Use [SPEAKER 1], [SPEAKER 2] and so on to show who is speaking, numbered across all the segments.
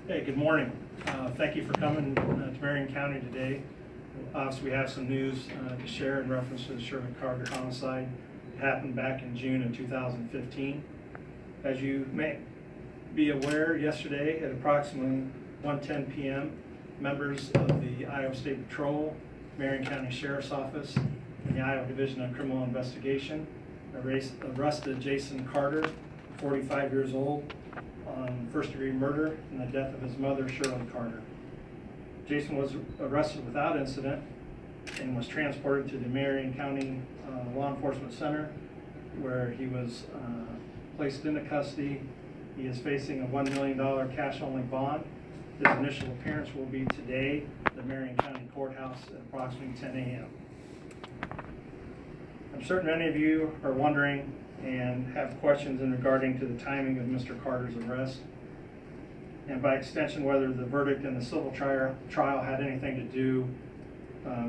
[SPEAKER 1] Hey, good morning. Thank you for coming to Marion County today. Obviously, we have some news to share in reference to the Shirley Carter homicide. It happened back in June of 2015. As you may be aware, yesterday at approximately 1:10 p.m., members of the Iowa State Patrol, Marion County Sheriff's Office, and the Iowa Division of Criminal Investigation arrested Jason Carter, 45 years old, on first-degree murder in the death of his mother, Shirley Carter. Jason was arrested without incident and was transported to the Marion County Law Enforcement Center, where he was placed into custody. He is facing a $1 million cash-only bond. His initial appearance will be today at the Marion County Courthouse at approximately 10 a.m. I'm certain many of you are wondering and have questions in regarding to the timing of Mr. Carter's arrest, and by extension whether the verdict in the civil trial had anything to do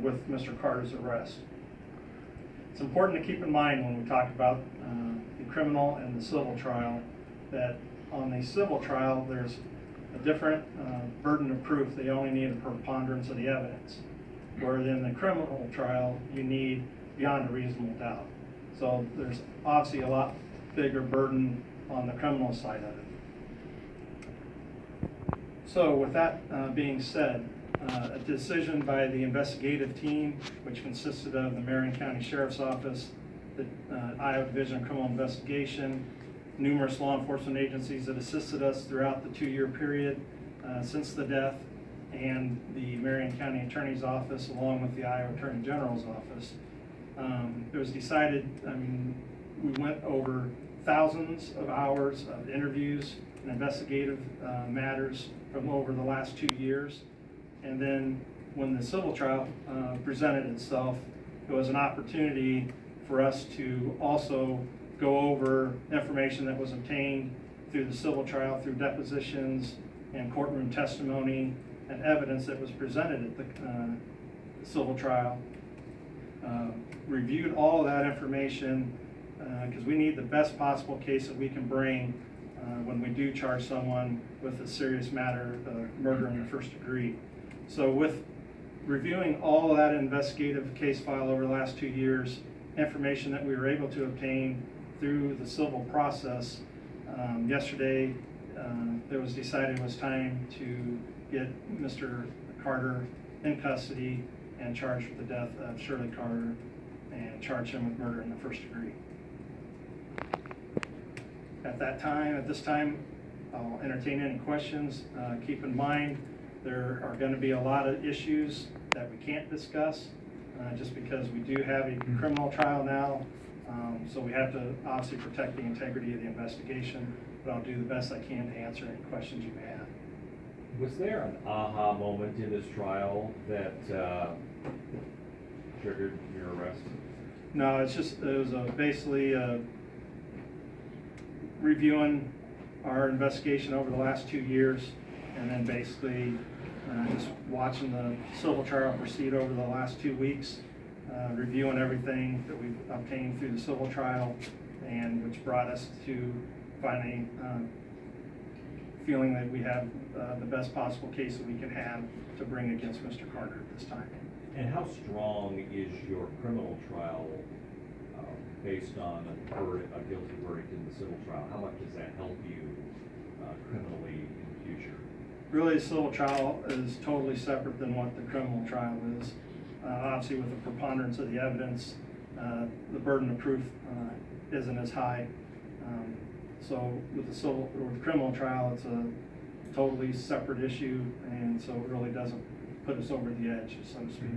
[SPEAKER 1] with Mr. Carter's arrest. It's important to keep in mind when we talk about the criminal and the civil trial that on the civil trial there's a different burden of proof. They only need a preponderance of the evidence, whereas in the criminal trial you need beyond a reasonable doubt. So there's obviously a lot bigger burden on the criminal side of it. So with that being said, a decision by the investigative team, which consisted of the Marion County Sheriff's Office, the Iowa Division of Criminal Investigation, numerous law enforcement agencies that assisted us throughout the 2-year period since the death, and the Marion County Attorney's Office along with the Iowa Attorney General's Office. It was decided, we went over thousands of hours of interviews and investigative matters from over the last 2 years. And then when the civil trial presented itself, it was an opportunity for us to also go over information that was obtained through the civil trial, through depositions and courtroom testimony and evidence that was presented at the civil trial. Reviewed all of that information because we need the best possible case that we can bring when we do charge someone with a serious matter, murder in the first degree. So with reviewing all of that investigative case file over the last 2 years, information that we were able to obtain through the civil process, yesterday it was decided it was time to get Mr. Carter in custody and charged with the death of Shirley Carter and charge him with murder in the first degree. At this time, I'll entertain any questions. Keep in mind, there are going to be a lot of issues that we can't discuss just because we do have a criminal trial now. So we have to obviously protect the integrity of the investigation, but I'll do the best I can to answer any questions you may have.
[SPEAKER 2] Was there an aha moment in this trial that triggered your arrest?
[SPEAKER 1] No, it was basically reviewing our investigation over the last 2 years, and then basically just watching the civil trial proceed over the last 2 weeks, reviewing everything that we've obtained through the civil trial, and which brought us to finally feeling that we have the best possible case that we can have to bring against Mr. Carter at this time.
[SPEAKER 2] And how strong is your criminal trial based on a guilty verdict in the civil trial? How much does that help you criminally in the future?
[SPEAKER 1] Really, the civil trial is totally separate than what the criminal trial is. Obviously, with the preponderance of the evidence, the burden of proof isn't as high. So with the criminal trial, it's a totally separate issue, and so it really doesn't put us over the edge, so to speak.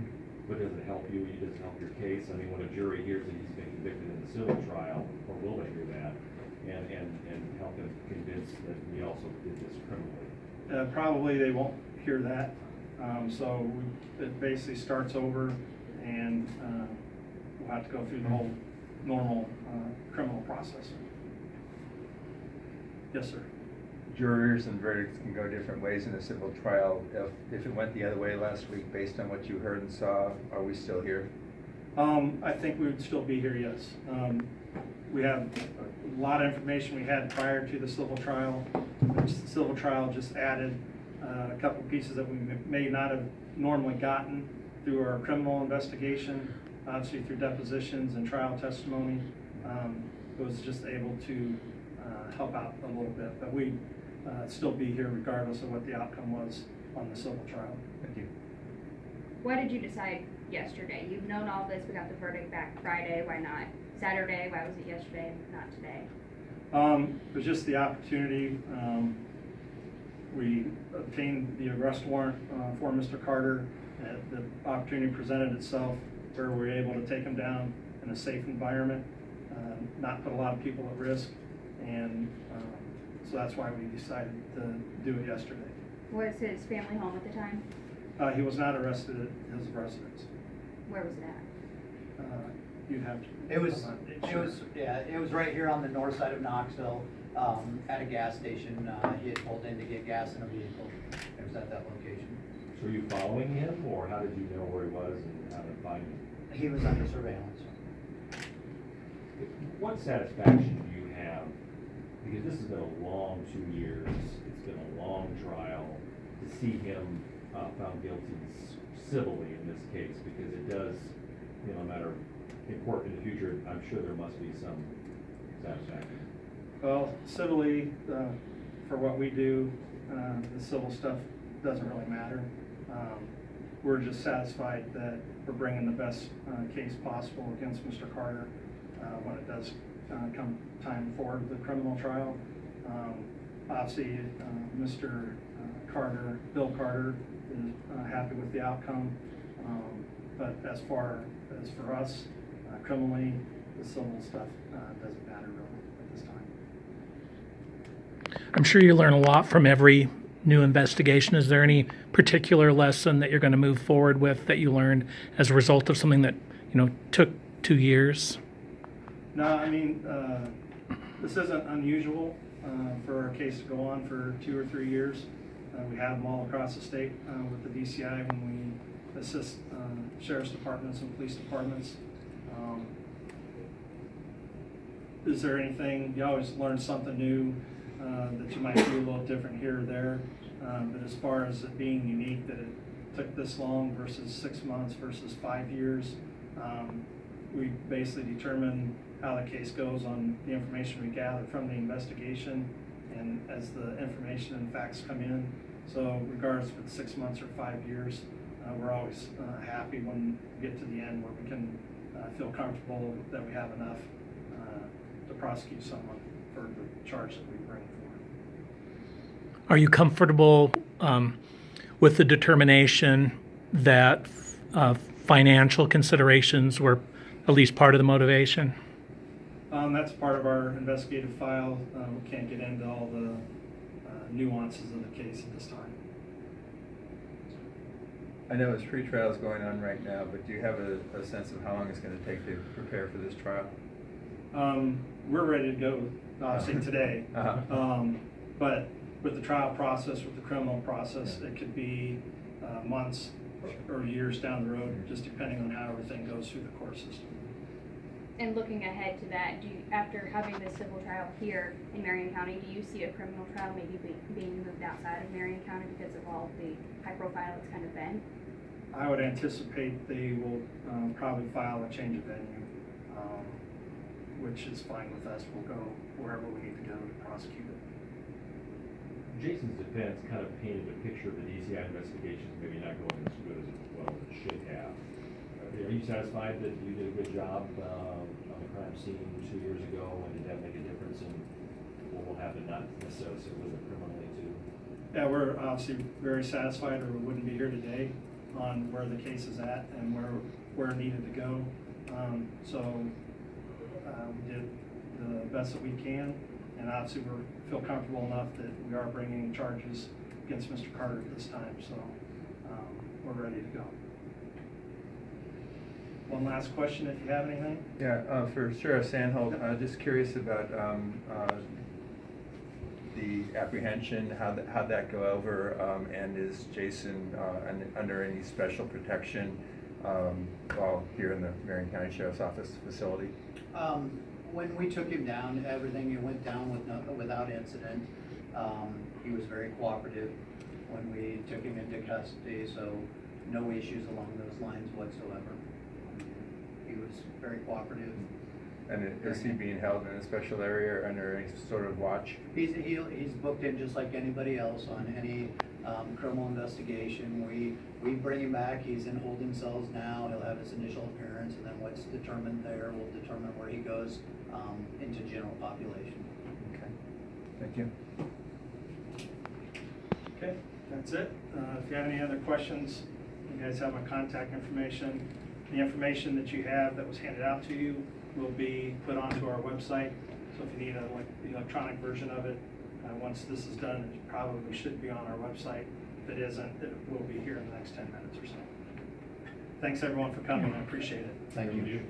[SPEAKER 2] But does it help you? Does it help your case? I mean, when a jury hears that he's been convicted in the civil trial, or will they hear that, and help them convince that we also did this criminally?
[SPEAKER 1] Probably they won't hear that. So it basically starts over, and we'll have to go through the whole normal criminal process. Yes, sir.
[SPEAKER 3] Jurors and verdicts can go different ways in a civil trial. If it went the other way last week, based on what you heard and saw, are we still here?
[SPEAKER 1] I think we would still be here, yes. We have a lot of information we had prior to the civil trial. The civil trial just added a couple pieces that we may not have normally gotten through our criminal investigation, obviously through depositions and trial testimony. Was just able to help out a little bit, but we'd still be here regardless of what the outcome was on the civil trial.
[SPEAKER 3] Thank you.
[SPEAKER 4] Why did you decide yesterday? You've known all this, we got the verdict back Friday, why not Saturday? Why was it yesterday, not today?
[SPEAKER 1] It was just the opportunity. We obtained the arrest warrant for Mr. Carter. The opportunity presented itself where we were able to take him down in a safe environment, not put a lot of people at risk, and so that's why we decided to do it yesterday.
[SPEAKER 4] Was his family home at the time?
[SPEAKER 1] He was not arrested at his residence.
[SPEAKER 4] Where was it at?
[SPEAKER 1] You'd have to.
[SPEAKER 5] It was right here on the north side of Knoxville, at a gas station. He had pulled in to get gas in a vehicle. It was at that location.
[SPEAKER 2] So were you following him, or how did you know where he was and how to find him?
[SPEAKER 5] He was under surveillance.
[SPEAKER 2] What satisfaction do you have, because this has been a long 2 years, it's been a long trial, to see him found guilty civilly in this case, because it does, no matter important in the future, I'm sure there must be some satisfaction.
[SPEAKER 1] Well, civilly, for what we do, the civil stuff doesn't really matter. We're just satisfied that we're bringing the best case possible against Mr. Carter when it does come time for the criminal trial. Obviously, Mr. Carter, Bill Carter, is happy with the outcome. But as far as for us, criminally, the civil stuff doesn't matter really at this time.
[SPEAKER 6] I'm sure you learn a lot from every new investigation. Is there any particular lesson that you're going to move forward with that you learned as a result of something that, took 2 years?
[SPEAKER 1] No, I mean, this isn't unusual for a case to go on for 2 or 3 years. We have them all across the state with the DCI when we assist sheriff's departments and police departments. Is there anything, you always learn something new that you might do a little different here or there, but as far as it being unique that it took this long versus 6 months versus 5 years, we basically determine how the case goes on the information we gather from the investigation and as the information and facts come in. So regardless if it's 6 months or 5 years, we're always happy when we get to the end where we can feel comfortable that we have enough to prosecute someone for the charge that we bring forward.
[SPEAKER 6] Are you comfortable with the determination that financial considerations were at least part of the motivation?
[SPEAKER 1] That's part of our investigative file. We can't get into all the nuances of the case at this time.
[SPEAKER 3] I know his pre-trial is going on right now, but do you have a sense of how long it's going to take to prepare for this trial?
[SPEAKER 1] We're ready to go, obviously, today. But with the trial process, with the criminal process, it could be months or years down the road, just depending on how everything goes through the court system.
[SPEAKER 4] And looking ahead to that, after having this civil trial here in Marion County, do you see a criminal trial maybe being moved outside of Marion County because of all the high profile it's kind of been?
[SPEAKER 1] I would anticipate they will probably file a change of venue, which is fine with us. We'll go wherever we need to go to prosecute it.
[SPEAKER 2] Jason's defense kind of painted a picture of the DCI investigations maybe not going as good as well as it should have. Are you satisfied that you did a good job on the crime scene 2 years ago, and did that make a difference in what will happen, not necessarily with it criminally too?
[SPEAKER 1] Yeah, we're obviously very satisfied, or we wouldn't be here today on where the case is at and where it needed to go. We did the best that we can, and obviously we feel comfortable enough that we are bringing charges against Mr. Carter at this time, so we're ready to go. One last question, if you have anything?
[SPEAKER 3] Yeah, for Sheriff Sandholt, just curious about the apprehension, how'd that go over, and is Jason under any special protection while here in the Marion County Sheriff's Office facility?
[SPEAKER 5] When we took him down, everything went down without incident. He was very cooperative. when we took him into custody, so no issues along those lines whatsoever. He was very cooperative.
[SPEAKER 3] And is he being held in a special area or under any sort of watch?
[SPEAKER 5] He's booked in just like anybody else on any criminal investigation. We bring him back, he's in holding cells now, he'll have his initial appearance, and then what's determined there will determine where he goes into general population.
[SPEAKER 3] Okay, thank you.
[SPEAKER 1] Okay, that's it. If you have any other questions, you guys have my contact information. The information that you have that was handed out to you will be put onto our website. So if you need the electronic version of it, once this is done, it probably should be on our website. If it isn't, it will be here in the next 10 minutes or so. Thanks everyone for coming, I appreciate it.
[SPEAKER 5] Thank you.